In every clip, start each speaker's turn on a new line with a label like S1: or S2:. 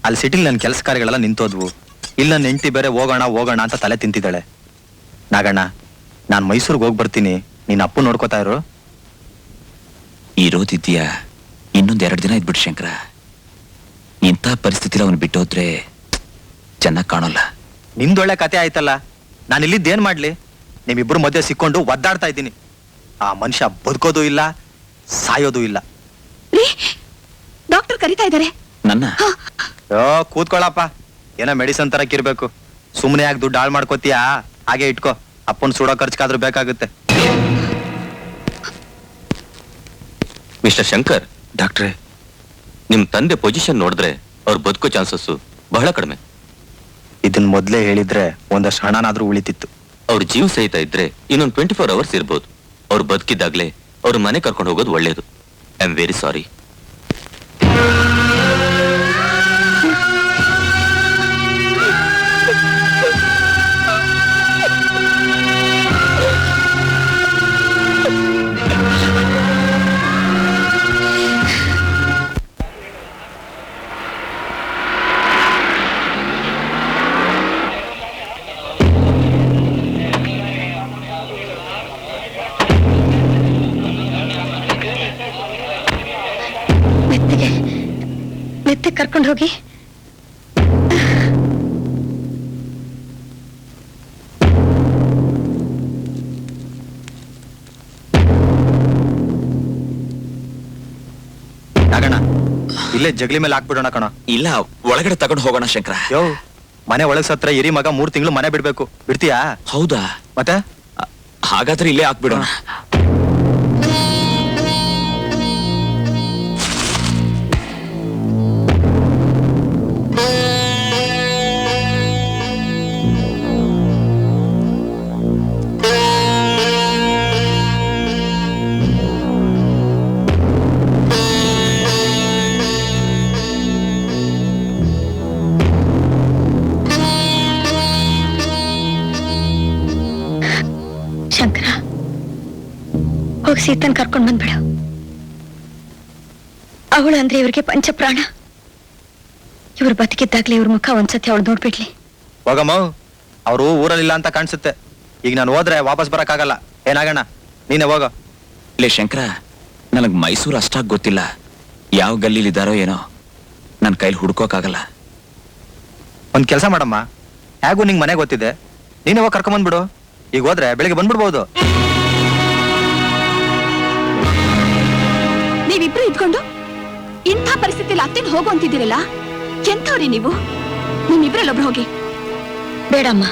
S1: ಅಲ್ಲಿ ಸಿಟಿಲಿ ನನ್ನ ಕೆಲಸ ಕಾರ್ಯಗಳೆಲ್ಲ ನಿಂತೋದ್ವು. ಇಲ್ಲಿ ನನ್ನ ಹೆಂಡತಿ ಬೇರೆ ಹೋಗೋಣ ಹೋಗೋಣ ಅಂತ ತಲೆ ತಿಂತಿದ್ದಾಳೆ. ನಾಗಣ್ಣ, ನಾನು ಮೈಸೂರಿಗೆ ಹೋಗಿ ಬರ್ತೀನಿ, ನೀನ್ ಅಪ್ಪು ನೋಡ್ಕೋತಾ ಇರು.
S2: ಇರೋದಿದ್ಯಾ ಇನ್ನೊಂದ್ 2 ದಿನ ಇದ್ಬಿಟ್ಟು ಶಂಕರ. ಇಂಥ ಪರಿಸ್ಥಿತಿಲಿ ಅವನು ಬಿಟ್ಟು ಹೋದ್ರೆ ಚೆನ್ನಾಗಿ ಕಾಣೋಲ್ಲ.
S1: ನಿಂದೊಳ್ಳೆ ಕತೆ ಆಯ್ತಲ್ಲ, ನಾನು ಇಲ್ಲಿದ್ದೇನ್ ಮಾಡ್ಲಿ? ನಿಮ್ಮಿಬ್ರು ಮಧ್ಯೆ ಸಿಕ್ಕೊಂಡು ಒದ್ದಾಡ್ತಾ ಇದ್ದೀನಿ. ಆ ಮನುಷ್ಯ ಬದುಕೋದು ಇಲ್ಲ, ಸಾಯೋದು ಇಲ್ಲ.
S3: ಡಾಕ್ಟರ್ ಕರಿತಾ ಇದ್ದಾರೆ.
S2: ನನ್ನ
S1: ಕೂತ್ಕೊಳ್ಳಪ್ಪ, ಏನೋ ಮೆಡಿಸನ್ ತರಕ್ಕಿರ್ಬೇಕು. ಸುಮ್ಮನೆ ಯಾಕೆ ದುಡ್ಡು ಹಾಳು ಮಾಡ್ಕೋತೀಯಾ? ಹಾಗೆ ಇಟ್ಕೋ, ಅಪ್ಪನ್ ಸುಡೋ ಖರ್ಚಿಗಾದ್ರೂ ಬೇಕಾಗುತ್ತೆ.
S4: ಮಿಸ್ಟರ್ ಶಂಕರ್,
S1: ಡಾಕ್ಟ್ರೇ,
S4: ನಿಮ್ ತಂದೆ ಪೊಸಿಷನ್ ನೋಡಿದ್ರೆ ಅವ್ರು ಬದುಕೋ ಚಾನ್ಸಸ್ ಬಹಳ ಕಡಿಮೆ.
S1: ಇದನ್ ಮೊದ್ಲೇ ಹೇಳಿದ್ರೆ ಒಂದಷ್ಟು ಹಣನಾದ್ರೂ ಉಳಿತಿತ್ತು.
S4: ಅವ್ರ ಜೀವ ಸಹಿತ ಇದ್ರೆ ಇನ್ನೊಂದು 24 ಅವರ್ಸ್ ಇರ್ಬೋದು. ಅವ್ರು ಬದುಕಿದ್ದಾಗ್ಲೇ ಅವ್ರ ಮನೆ ಕರ್ಕೊಂಡು ಹೋಗೋದು ಒಳ್ಳೇದು. I am very sorry.
S3: ಮೆತ್ತೆ ಕರ್ಕೊಂಡು ಹೋಗಿ.
S1: ನಾಗಣ್ಣ, ಇಲ್ಲೇ ಜಗಲಿ ಮೇಲೆ ಹಾಕ್ಬಿಡೋಣ ಕಣ.
S2: ಇಲ್ಲ, ಒಳಗಡೆ ತಗೊಂಡು ಹೋಗೋಣ ಶಂಕರ.
S1: ಯೋ, ಮನೆ ಒಳಗ್ ಸತ್ರ ಹಿರಿ ಮಗ 3 ತಿಂಗಳು ಮನೆ ಬಿಡ್ಬೇಕು. ಬಿಡ್ತೀಯಾ?
S2: ಹೌದಾ?
S1: ಮತ್ತೆ
S2: ಹಾಗಾದ್ರೆ ಇಲ್ಲೇ ಹಾಕ್ಬಿಡೋಣ.
S3: ಶಂಕರ, ಹೋಗಿ ಸೀತನ್ ಕರ್ಕೊಂಡ್ ಬಂದ್ಬಿಡು. ಅವಳು ಅಂದ್ರೆ ಇವ್ರಿಗೆ ಪಂಚಪ್ರಾಣ. ಇವ್ರು ಬದುಕಿದ್ದಾಗ್ಲೇ ಇವ್ರ ಮುಖ ಒಂದ್ಸತಿ ಅವಳು ನೋಡ್ಬಿಡ್ಲಿ.
S1: ಹೋಗಮ್ಮ, ಅವರು ಊರಲ್ಲಿಲ್ಲ ಅಂತ ಕಾಣಿಸುತ್ತೆ. ಈಗ ನಾನು ಹೋದ್ರೆ ವಾಪಸ್ ಬರಕ್ಕಾಗಲ್ಲ. ಏನಾಗಣ್ಣ, ನೀನೆ ಹೋಗ.
S2: ಲೇ ಶಂಕರ, ನನಗ್ ಮೈಸೂರು ಅಷ್ಟಾಗಿ ಗೊತ್ತಿಲ್ಲ. ಯಾವ ಗಲ್ಲಿಲಿದ್ದಾರೋ ಏನೋ, ನನ್ನ ಕೈಲಿ ಹುಡ್ಕೋಕ್ಕಾಗಲ್ಲ.
S1: ಒಂದ್ ಕೆಲಸ ಮಾಡಮ್ಮ, ಹೇಗೂ ನಿಂಗೆ ಮನೆ ಗೊತ್ತಿದೆ, ನೀನೇ ಹೋಗಿ ಕರ್ಕೊಂಬಂದ್ಬಿಡು. ಈಗ ಹೋದ್ರೆ ಬೆಳಿಗ್ಗೆ ಬಂದ್ಬಿಡ್ಬೋದು.
S3: ನೀವಿಬ್ರು ಇದ್ಕೊಂಡು ಇಂಥ ಪರಿಸ್ಥಿತಿಯಲ್ಲಿ ಅತ್ತೇನು ಹೋಗು ಅಂತಿದ್ದೀರಲ್ಲ, ಎಂಥವ್ರಿ ನೀವು? ನಿಮ್ಮಿಬ್ರಲ್ಲೊಬ್ರು ಹೋಗಿ. ಬೇಡಮ್ಮ,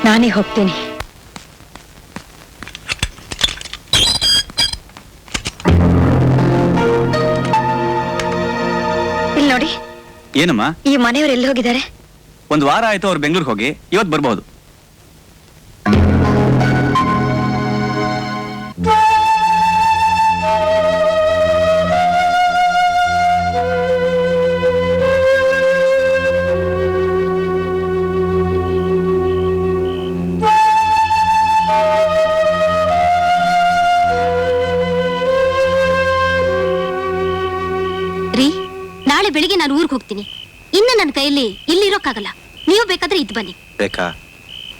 S3: ನಾನೇ ಹೋಗ್ತೀನಿ. ಇಲ್ಲಿ ನೋಡಿ.
S5: ಏನಮ್ಮ?
S3: ಈ ಮನೆಯವ್ರು ಎಲ್ಲಿ ಹೋಗಿದ್ದಾರೆ?
S5: 1 ವಾರ ಆಯ್ತು ಅವ್ರು ಬೆಂಗಳೂರಿಗೆ ಹೋಗಿ, ಇವತ್ತು ಬರ್ಬೋದು.
S6: ನಾಳೆ ಬೆಳಿಗ್ಗೆ ನಾನು ಊರಿಗೆ ಹೋಗ್ತೀನಿ. ಇನ್ನು ನನ್ನ ಕೈಯಲ್ಲಿ ಇಲ್ಲಿರೋಕ್ಕಾಗಲ್ಲ. ನೀವು ಬೇಕಾದ್ರೆ ಇದ್ ಬನ್ನಿ.
S1: ಬೇಕಾ?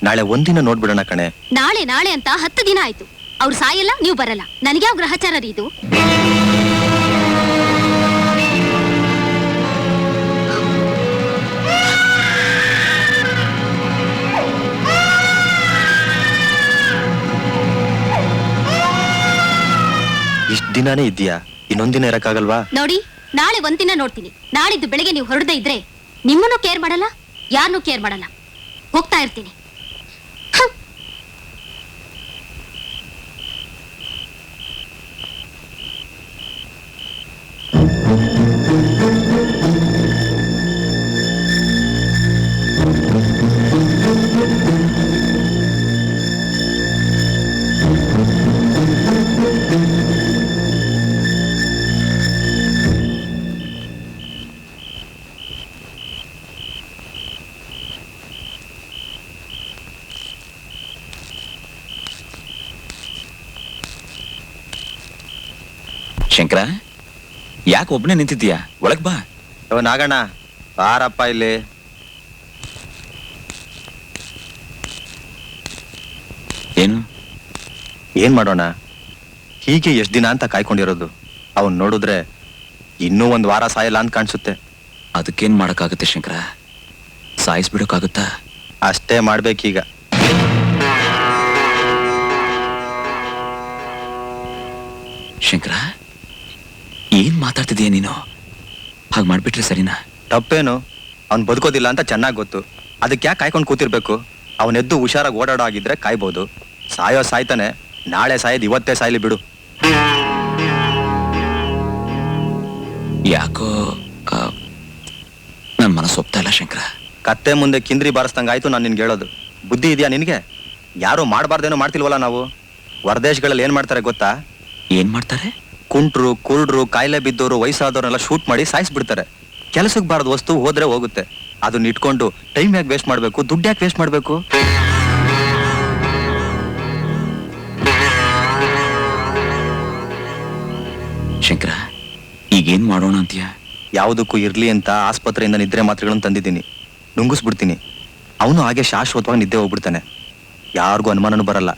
S1: ನಾಳೆ ಒಂದಿನ ನೋಡ್ಬಿಡೋಣ ಕಣೆ.
S6: ನಾಳೆ ನಾಳೆ ಅಂತ 10 ದಿನ ಆಯ್ತು. ಅವ್ರು ಸಾಯಲ್ಲ, ನೀವು ಬರಲ್ಲ. ನನಗೆ ಯಾವ ಗ್ರಹಚಾರ ರೀ ಇದು?
S1: ಇಷ್ಟ ದಿನಾನೇ ಇದೆಯಾ? ಇನ್ನೊಂದಿನ ಇರಕ್ಕಾಗಲ್ವಾ?
S6: ನೋಡಿ, ನಾಳೆ ಒಂದಿನ ನೋಡ್ತೀನಿ. ನಾಳಿದ್ದು ಬೆಳಿಗ್ಗೆ ನೀವು ಹೊರಡದೇ ಇದ್ರೆ ನಿಮ್ಮನ್ನು ಕೇರ್ ಮಾಡಲ್ಲ, ಯಾರನ್ನೂ ಕೇರ್ ಮಾಡಲ್ಲ. ಹೋಗ್ತಾ ಇರ್ತೀನಿ.
S2: ಶಂಕರ, ಯಾಕೆ ಒಬ್ಬನೇ ನಿಂತಿದ್ದೀಯಾ? ಒಳಗ್ ಬಾ.
S1: ನಾಗಣ್ಣ ಬಾರಪ್ಪ ಇಲ್ಲಿ.
S2: ಏನು?
S1: ಏನ್ ಮಾಡೋಣ, ಹೀಗೆ ಎಷ್ಟ್ ದಿನ ಅಂತ ಕಾಯ್ಕೊಂಡಿರೋದು. ಅವನ್ ನೋಡಿದ್ರೆ ಇನ್ನೂ 1 ವಾರ ಸಾಯಲ್ಲ ಅಂತ ಕಾಣಿಸುತ್ತೆ.
S2: ಅದಕ್ಕೇನ್ ಮಾಡಕ್ಕಾಗುತ್ತೆ ಶಂಕರ? ಸಾಯಿಸ್ಬಿಡೋಕ್ಕಾಗುತ್ತಾ?
S1: ಅಷ್ಟೇ ಮಾಡ್ಬೇಕೀಗ.
S2: ಶಂಕರ, ಏನ್ ಮಾತಾಡ್ತಿದೀಯ ನೀನು? ಹಾಗೆ ಮಾಡ್ಬಿಟ್ರೆ ಸರಿನಾ?
S1: ತಪ್ಪೇನು? ಅವ್ನ್ ಬದುಕೋದಿಲ್ಲ ಅಂತ ಚೆನ್ನಾಗ್ ಗೊತ್ತು. ಅದಕ್ಕೆ ಯಾಕೆ ಕಾಯ್ಕೊಂಡು ಕೂತಿರ್ಬೇಕು? ಅವನೆದ್ದು ಹುಷಾರಾಗಿ ಓಡಾಡೋ ಆಗಿದ್ರೆ ಕಾಯ್ಬೋದು. ಸಾಯೋ ಸಾಯ್ತಾನೆ, ನಾಳೆ ಸಾಯೋದು ಇವತ್ತೇ ಸಾಯ್ಲಿ ಬಿಡು.
S2: ಯಾಕೋ ನನ್ನ ಮನಸ್ಸು ಒಪ್ತಾ ಇಲ್ಲ ಶಂಕರ.
S1: ಕತ್ತೆ ಮುಂದೆ ಕಿಂದ್ರಿ ಬಾರಿಸ್ದಂಗಾಯ್ತು ನಾನು ನಿನ್ಗೆ ಹೇಳೋದು. ಬುದ್ಧಿ ಇದೆಯಾ ನಿನಗೆ? ಯಾರು ಮಾಡಬಾರ್ದೇನೋ ಮಾಡ್ತಿಲ್ವಲ್ಲ ನಾವು. ಹೊರದೇಶಗಳಲ್ಲಿ ಏನ್ ಮಾಡ್ತಾರೆ ಗೊತ್ತಾ?
S2: ಏನ್ ಮಾಡ್ತಾರೆ?
S1: ಕುಂಟ್ರು, ಕುರುಡ್ರು, ಕಾಯಿಲೆ ಬಿದ್ದೋರು, ವಯಸ್ಸಾದವ್ರನ್ನೆಲ್ಲ ಶೂಟ್ ಮಾಡಿ ಸಾಯಿಸ್ಬಿಡ್ತಾರೆ. ಕೆಲಸಕ್ಕೆ ಬಾರದು ವಸ್ತು ಹೋದ್ರೆ ಹೋಗುತ್ತೆ. ಅದನ್ನ ಇಟ್ಕೊಂಡು ಟೈಮ್ ಯಾಕೆ ವೇಸ್ಟ್ ಮಾಡ್ಬೇಕು, ದುಡ್ಡು ಯಾಕೆ ವೇಸ್ಟ್ ಮಾಡ್ಬೇಕು?
S2: ಶಂಕರ, ಈಗೇನ್ ಮಾಡೋಣ ಅಂತೀಯ?
S1: ಯಾವುದಕ್ಕೂ ಇರ್ಲಿ ಅಂತ ಆಸ್ಪತ್ರೆಯಿಂದ ನಿದ್ರೆ ಮಾತ್ರೆಗಳನ್ನು ತಂದಿದ್ದೀನಿ. ನುಂಗಿಸ್ಬಿಡ್ತೀನಿ. ಅವನು ಹಾಗೆ ಶಾಶ್ವತವಾಗಿ ನಿದ್ದೆ ಹೋಗ್ಬಿಡ್ತಾನೆ. ಯಾರಿಗೂ ಅನುಮಾನನೂ ಬರಲ್ಲ.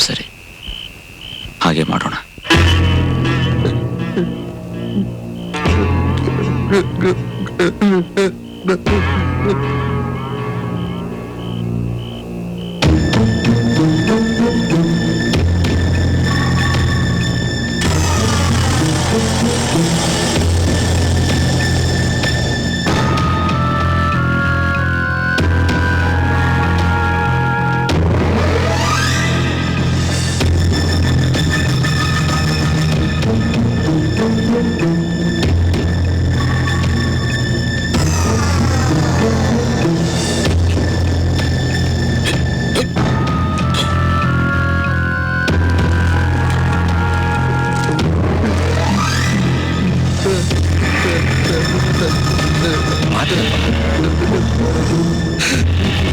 S2: ಸರಿ, ಹಾಗೆ ಮಾಡೋಣ.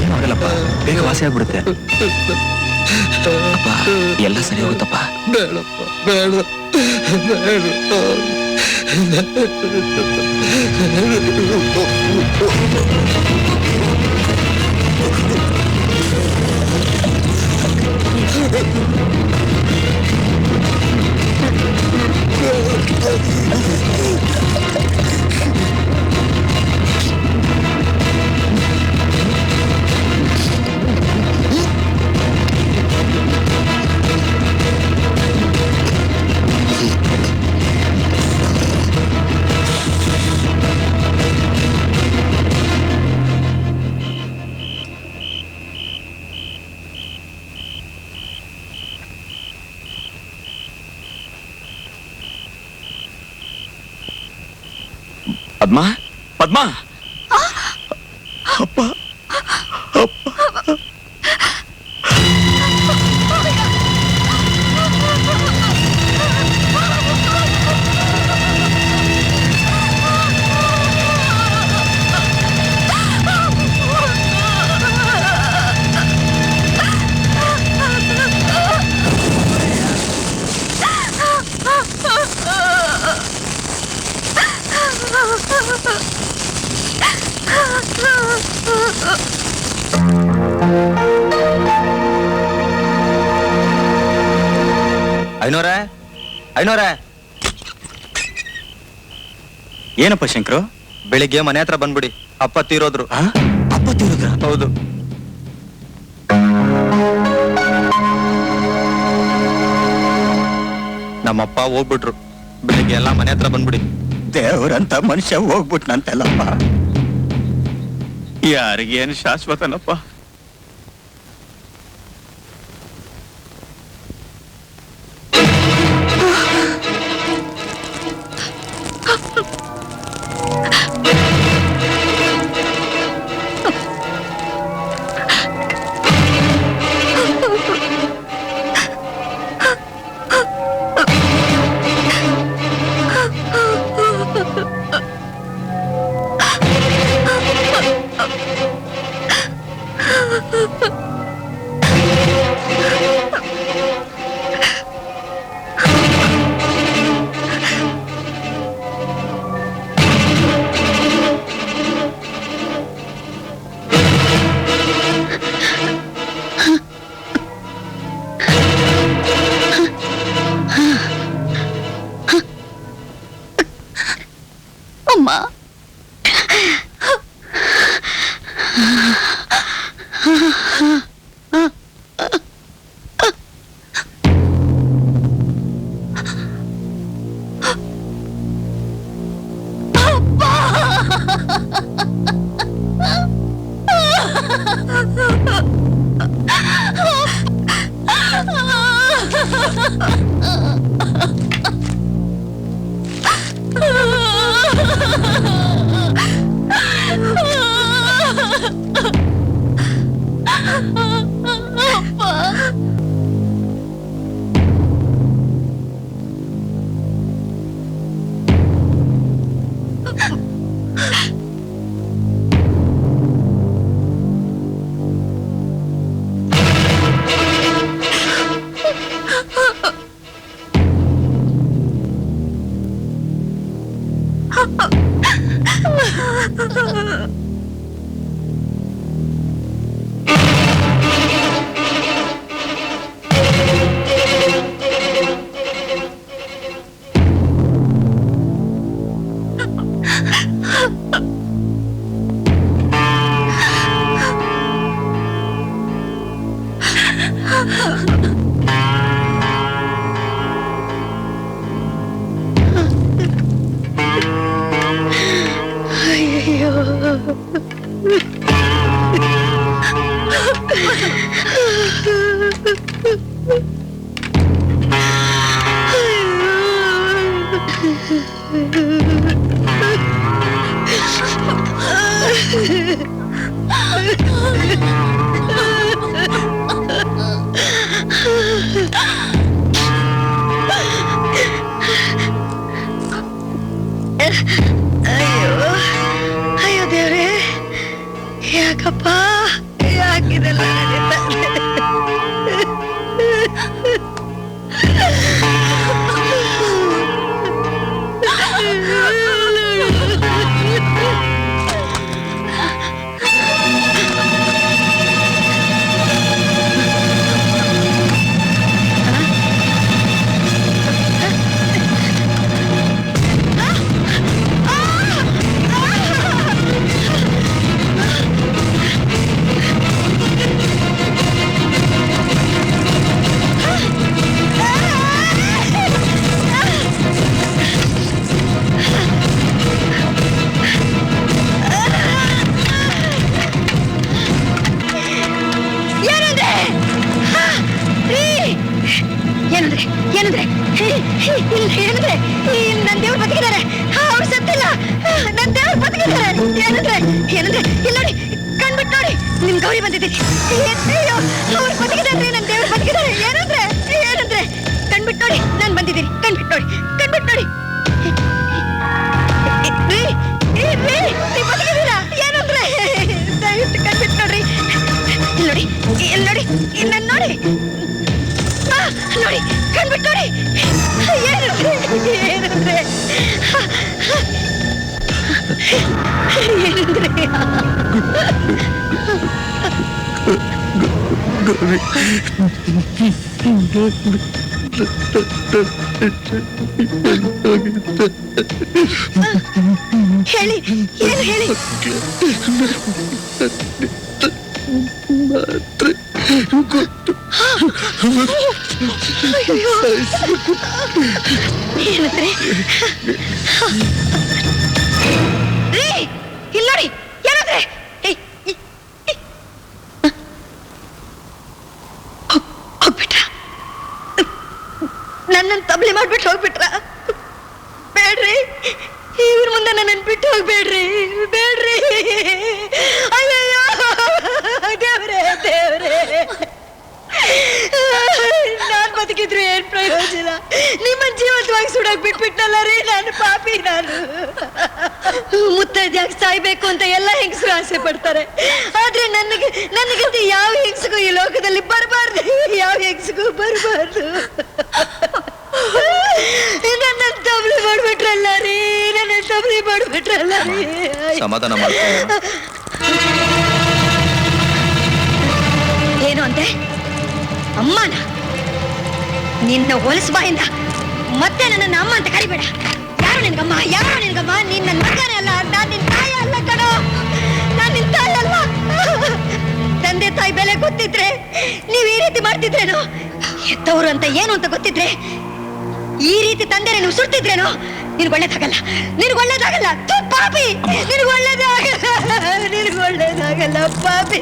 S1: ಏನಾಗಲ್ಲಪ್ಪ, ಬೇಗ ವಾಸಿ ಆಗ್ಬಿಡುತ್ತೆ.
S2: ಅಪ್ಪ, ಎಲ್ಲ ಸರಿ ಹೋಗುತ್ತಪ್ಪ. ಪದ್ಮಾ, ಪದ್ಮಾ, ಅಪ್ಪ, ಅಪ್ಪ.
S1: ಐನೋರೇ, ಐನೋರೇ.
S5: ಏನಪ್ಪ ಶಂಕರು?
S1: ಬೆಳಿಗ್ಗೆ ಮನೆ ಹತ್ರ ಬಂದ್ಬಿಡಿ. ಅಪ್ಪ ತೀರೋದ್ರು.
S5: ಅಪ್ಪ ತೀರಿದ್ರ?
S1: ಹೌದು. ನಮ್ಮಪ್ಪ ಹೋಗ್ಬಿಟ್ರು. ಬೆಳಿಗ್ಗೆ ಎಲ್ಲ ಮನೆ ಹತ್ರ ಬಂದ್ಬಿಡಿ.
S5: ದೇವ್ರಂತ ಮನುಷ್ಯ ಹೋಗ್ಬಿಟ್ನಂತೆಲ್ಲಪ್ಪ. ಯಾರಿಗೇನು ಶಾಶ್ವತನಪ್ಪ.
S3: ಅಮ್ಮ.
S7: ಅಯ್ಯೋ ದೇವ್ರೆ, ಯಾಕಪ್ಪ ಯಾಕಿದೆಲ್ಲ ಏನಂದ್ರೆ ಏನಂದ್ರೆ ನನ್ ದೇವ್ರು ಬದುಕಿದ್ದಾರೆ, ಅವ್ರು ಸತ್ತಿಲ್ಲ, ನನ್ ದೇವ್ರು ಬದುಕಿದ್ದಾರೆ. ಏನಂದ್ರೆ ಏನಂದ್ರೆ ಇಲ್ಲಿ ನೋಡಿ, ಕಣ್ಬಿಟ್ಟು ನೋಡಿ, ನಿಮ್ ಗೌರಿ ಬಂದಿದ್ದೀನಿ. ಅವ್ರು ಬದುಕಿದ್ದಾರೆ, ನನ್ ದೇವ್ರು ಬದುಕಿದ್ದಾರೆ. ಏನಂದ್ರೆ ಏನಂದ್ರೆ ಕಣ್ಬಿಟ್ಟು ನೋಡಿ, ನಾನ್ ಬಂದಿದ್ದೀನಿ. ಕಣ್ಬಿಟ್ಟು ನೋಡಿ, ಕಣ್ಬಿಟ್ಟು ನೋಡಿ. ನೀವು ಬದುಕಿದ್ದೀರಾ? ಏನಂದ್ರೆ ದಯವಿಟ್ಟು ಕಣ್ಬಿಟ್ಟು ನೋಡ್ರಿ. ಇಲ್ಲಿ ನೋಡಿ, ಇಲ್ಲಿ ನೋಡಿ, ನನ್ ನೋಡಿ ನೋಡಿ, ಕಣ್ಬಿಟ್ಟು ನೋಡಿ. ಏನಂದ್ರೆ ಏನಂದ್ರೆ ಹೇಳಿ, ಏನು ಹೇಳಿ. ಏನಂದ್ರೆ ಇಲ್ಲ ನೋಡಿ, ಏನಂದ್ರೆ ಹೋಗ್ಬಿಟ್ರ, ನನ್ನನ್ನು ತಬ್ಲಿ ಮಾಡ್ಬಿಟ್ಟು ಹೋಗ್ಬಿಟ್ರ. ಬೇಡ್ರಿ, ಇವ್ರ ಮುಂದೆ ನನ್ನನ್ನು ಬಿಟ್ಟು ಹೋಗ್ಬೇಡ್ರಿ, ಬೇಡ್ರಿ. ಅಯ್ಯಯ್ಯೋ ದೇವ್ರೆ, ದೇವ್ರೆ, ನಾನ್ ಬದುಕಿದ್ರು ಏನ್ ಪ್ರಯೋಜನ? ನಿಮ್ಮನ್ ಜೀವಂತವಾಗಿ ಸುಡಕ್ ಬಿಟ್ಬಿಟ್ನಲ್ಲ ರೀ, ನಾನು ಪಾಪಿ. ನಾನು ಮುತ್ತೈದ್ಯಾಗ ಸಾಯ್ಬೇಕು ಅಂತ ಎಲ್ಲ ಹೆಂಗಸರು ಆಸೆ ಪಡ್ತಾರೆ, ಆದ್ರೆ ನನಗಂತ ಯಾವ ಹೆಂಗಸಿಗೂ ಈ ಲೋಕದಲ್ಲಿ ಬರಬಾರ್ದು, ಯಾವ ಹೆಂಗಸಿಗೂ ಬರಬಾರ್ದು. ನನ್ನ ತಬ್ಲಿ ಮಾಡ್ಬಿಟ್ರಲ್ಲ ರೀ, ನನ್ನ ತಬ್ಲಿ ಮಾಡ್ಬಿಟ್ರಲ್ಲ ರೀ.
S1: ಸಮಾಧಾನ ಮಾಡ್ಕೊ.
S7: ಏನು ಅಂತೆ? ಅಮ್ಮನ ನಿನ್ನ ಹೊಲಸು ಬಾಯಿಂದ ಮತ್ತೆ ನನ್ನನ್ನು ಅಮ್ಮ ಅಂತ ಕರಿಬೇಡ. ಯಾರು ನಿನ್ಗಮ್ಮ? ಯಾರು ನಿನ್ಗಮ್ಮ? ನೀನ್ ನನ್ನ ಮಗನೇ ಅಲ್ಲ. ಮಾಡ್ತಿದ್ರೇನೋ? ಎತ್ತವರು ಅಂತ ಏನು ಅಂತ ಗೊತ್ತಿದ್ರೆ ಈ ರೀತಿ ತಂದೆ ನೀವು ಸುಡ್ತಿದ್ರೇನೋ? ನಿನ್ಗೆ ಒಳ್ಳೇದಾಗಲ್ಲ, ನಿನ್ಗೆ ಒಳ್ಳೇದಾಗಲ್ಲ. ಪಾಪಿ, ನಿನ್ಗೆ ಒಳ್ಳೇದಾಗಲ್ಲ, ನಿನ್ಗೆ ಒಳ್ಳೇದಾಗಲ್ಲ ಪಾಪಿ.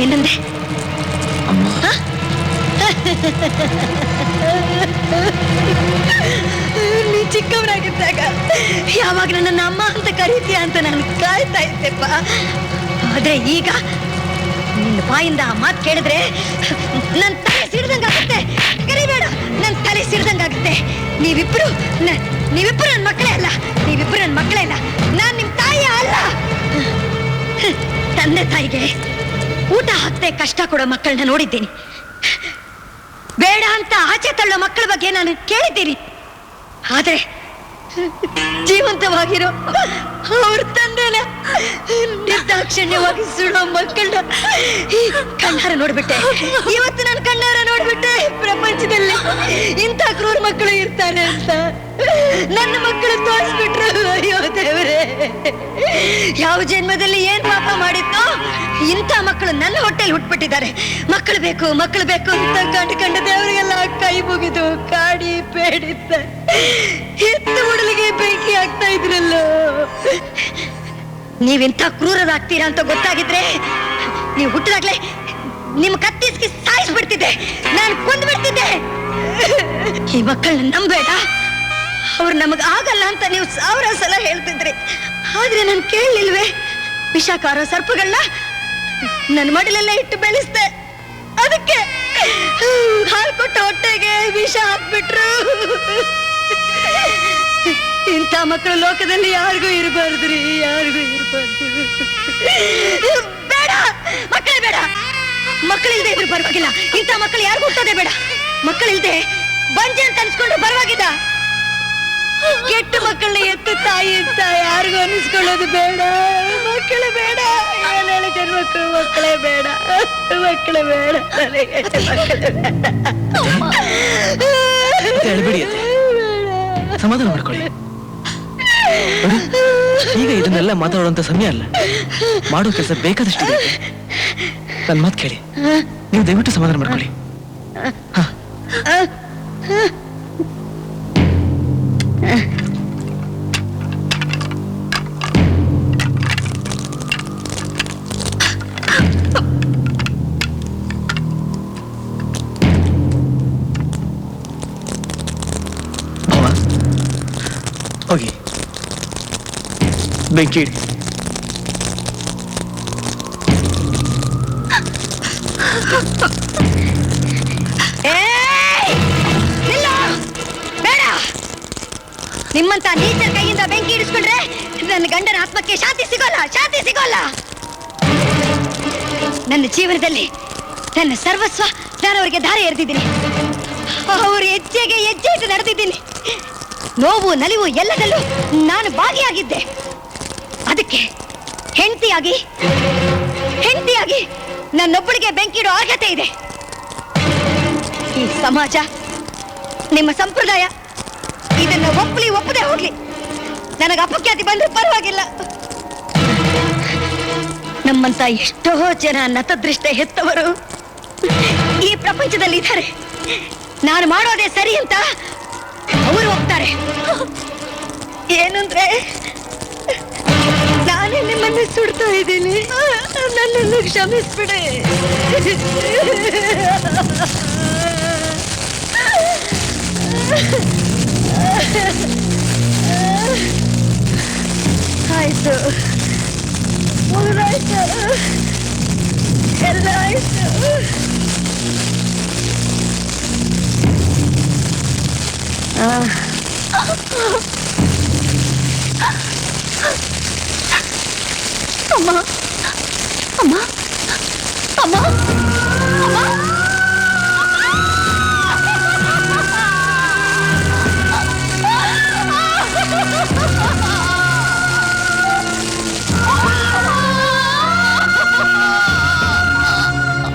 S7: ಏನಂದೆ? ನೀ ಚಿಕ್ಕವರಾಗಿದ್ದಾಗ ಯಾವಾಗ ನನ್ನ ಅಮ್ಮ ಅಂತ ಕರೀತೀಯ ಅಂತ ನಾನು ಕಾಯ್ತಾ ಇದ್ದೆಪ್ಪ. ಆದ್ರೆ ಈಗ ನಿನ್ನ ಬಾಯಿಂದ ಆ ಮಾತು ಕೇಳಿದ್ರೆ ನನ್ನ ತಲೆ ಸಿಡ್ದಂಗಾಗುತ್ತೆ. ಕರಿಬೇಡ, ನನ್ನ ತಲೆ ಸಿಡ್ದಂಗಾಗುತ್ತೆ. ನೀವಿಬ್ರು ನನ್ನ ಮಕ್ಕಳೇ ಅಲ್ಲ, ನೀವಿಬ್ರು ನನ್ನ ಮಕ್ಕಳೇ ಅಲ್ಲ. ನಾನ್ ನಿಮ್ ತಾಯಿ ಅಲ್ಲ. ತಂದೆ ತಾಯಿಗೆ ಊಟ ಹಾಕ್ದೆ ಕಷ್ಟ ಕೊಡೋ ಮಕ್ಕಳನ್ನ ನೋಡಿದ್ದೀನಿ. ಬೇಡ ಅಂತ ಆಚೆ ತಳ್ಳೋ ಮಕ್ಕಳ ಬಗ್ಗೆ ನಾನು ಕೇಳಿದ್ದೀನಿ. ಆದ್ರೆ ಜೀವಂತವಾಗಿರೋ ಅವ್ರ ತಂದೆನ ನಿರ್ದಾಕ್ಷಿಣ್ಯವಾಗಿ ಸುಡೋ ಮಕ್ಕಳನ್ನ ಕಣ್ಣಾರ ನೋಡ್ಬಿಟ್ಟೆ. ಇವತ್ತು ನಾನು ಕಣ್ಣಾರ ನೋಡ್ಬಿಟ್ಟೆ ಪ್ರಪಂಚದಲ್ಲಿ ಇಂಥ ಕ್ರೂರ ಮಕ್ಕಳು ಇರ್ತಾರೆ ಅಂತ. ನನ್ನ ಮಕ್ಕಳು ತೋರಿಸ್ಬಿಟ್ರು. ಅಯ್ಯೋ ದೇವರೇ, ಯಾವ ಜನ್ಮದಲ್ಲಿ ಏನ್ ಪಾಪ ಮಾಡಿದ್ನೋ ಇಂಥ ಮಕ್ಕಳು ನನ್ನ ಹೊಟ್ಟೆಲಿ ಹುಟ್ಬಿಟ್ಟಿದ್ದಾರೆ. ಮಕ್ಕಳು ಬೇಕು, ಮಕ್ಕಳು ಬೇಕು ಅಂತ ಕಂಡು ದೇವರಿಗೆಲ್ಲ ಕೈ ಮುಗಿದು ಕಾಡಿ ಬೇಡಿದ್ದ ಹೆತ್ತ ಉಡಲಿಗೆ ಬೆಂಕಿ ಆಗ್ತಾ ಇದ್ರಲ್ಲೋ. ನೀವಿಂಥ ಕ್ರೂರರಾಗ್ತೀರಾ ಅಂತ ಗೊತ್ತಾಗಿದ್ರೆ ನೀವು ಹುಟ್ಟಿದಾಗ್ಲೇ ನಿಮ್ ಕತ್ತಿಸ್ಕಿ ಸಾಯಿಸ್ಬಿಡ್ತಿದ್ದೆ, ನಾನು ಕೊಂದ್ಬಿಡ್ತಿದ್ದೆ. ಈ ಮಕ್ಕಳನ್ನ ನಂಬೇಡ, ಅವ್ರು ನಮಗ್ ಆಗಲ್ಲ ಅಂತ ನೀವು 1000 ಸಲ ಹೇಳ್ತಿದ್ರಿ. ಆದ್ರೆ ನಾನು ಕೇಳಲಿಲ್ವೇ? ವಿಷಕಾರ ಸರ್ಪಗಳನ್ನ ನನ್ನ ಮಡಿಲೆಲ್ಲ ಇಟ್ಟು ಬೆಳೆಸ್ದೆ. ಅದಕ್ಕೆ ಹಾಲು ಕೊಟ್ಟ ಹೊಟ್ಟೆಗೆ ವಿಷ ಹಾಕ್ಬಿಟ್ರು. ಇಂಥ ಮಕ್ಕಳು ಲೋಕದಲ್ಲಿ ಯಾರಿಗೂ ಇರಬಾರ್ದ್ರಿ, ಯಾರಿಗೂ ಇರಬಾರ್ದು. ಬೇಡ, ಮಕ್ಕಳೇ ಬೇಡ. ಮಕ್ಕಳಿಲ್ದೆ ಇದ್ರು ಪರವಾಗಿಲ್ಲ, ಇಂಥ ಮಕ್ಕಳು ಯಾರಿಗೂ ಹುಟ್ಟೋದೇ ಬೇಡ. ಮಕ್ಕಳಿಲ್ದೆ ಬಂಜೆ ಅಂತ ಅನ್ಸ್ಕೊಂಡ್ರು ಪರವಾಗಿಲ್ಲ. ಕೆಟ್ಟ ಮಕ್ಕಳನ್ನ ಎತ್ತು ತಾಯಿ ಅಂತ ಯಾರಿಗೂ ಅನಿಸ್ಕೊಳ್ಳೋದು ಬೇಡ. ಮಕ್ಕಳು ಬೇಡ, ಏನೇಳು ಜನ್ಮಕ್ಕಳು ಮಕ್ಕಳೇ ಬೇಡ, ಮಕ್ಕಳು ಬೇಡ,
S8: ಅಳ್ಬೇಡಿ, ಸಮಾಧಾನ ಮಾಡ್ಕೊಳ್ಳಿ. ಈಗ ಇದನ್ನೆಲ್ಲ ಮಾತಾಡುವಂತ ಸಮಯ ಅಲ್ಲ, ಮಾಡೋ ಕೆಲಸ ಬೇಕಾದಷ್ಟು ಇದೆ. ನನ್ನ ಮಾತು ಕೇಳಿ, ನೀವು ದಯವಿಟ್ಟು ಸಮಾಧಾನ ಮಾಡ್ಕೊಳ್ಳಿ. ಭಾವ, ಹೋಗಿ ಬೆಂಕಿ ಇಡಿ.
S7: ನಿಮ್ಮಂತ ನೀಚರ ಕೈಯಿಂದ ಬೆಂಕಿ ಇಡಿಸ್ಕೊಂಡ್ರೆ ನನ್ನ ಗಂಡನ ಆತ್ಮಕ್ಕೆ ಶಾಂತಿ ಸಿಗೋಲ್ಲ, ಶಾಂತಿ ಸಿಗೋಲ್ಲ. ನನ್ನ ಜೀವನದಲ್ಲಿ ನನ್ನ ಸರ್ವಸ್ವ ನಾನು ಅವರಿಗೆ ದಾರಿ ಎರೆದಿದ್ದೀನಿ. ಅವ್ರ ಹೆಜ್ಜೆಗೆ ಹೆಜ್ಜೆ ಇಟ್ಟು ನಡೆದಿದ್ದೀನಿ. ನೋವು ನಲಿವು ಎಲ್ಲದಲ್ಲೂ ನಾನು ಭಾಗಿಯಾಗಿದ್ದೆ. ಅದಕ್ಕೆ ಹೆಂಡತಿಯಾಗಿ ನನ್ನೊಬ್ಬಳಿಗೆ ಬೆಂಕಿ ಇಡೋ ಅರ್ಹತೆ ಇದೆ. ಈ ಸಮಾಜ, ನಿಮ್ಮ ಸಂಪ್ರದಾಯ ಇದನ್ನ ಒಪ್ಪದೆ ಹೋಗ್ಲಿ. ನನಗೆ ಅಪಖ್ಯಾತಿ ಬಂದ್ರೆ ಪರವಾಗಿಲ್ಲ. ನಮ್ಮಂತ ಎಷ್ಟೋ ಜನ ನತದೃಷ್ಟ ಹೆತ್ತವರು ಈ ಪ್ರಪಂಚದಲ್ಲಿ ಇದ್ದಾರೆ. ನಾನು ಮಾಡೋದೇ ಸರಿ ಅಂತ ಅವರು ಒಪ್ತಾರೆ. ಏನಂದ್ರೆ ನಾನೇ ನಿಮ್ಮನ್ನು ಸುಡ್ತಾ ಇದ್ದೀನಿ, ನನ್ನನ್ನು ಕ್ಷಮಿಸ್ಬಿಡೆ. ಆಯ್ತು, ಮುಗಿದಾಯ್ತು, ಎಲ್ಲ ಆಯ್ತು.
S3: ಅಮ್ಮ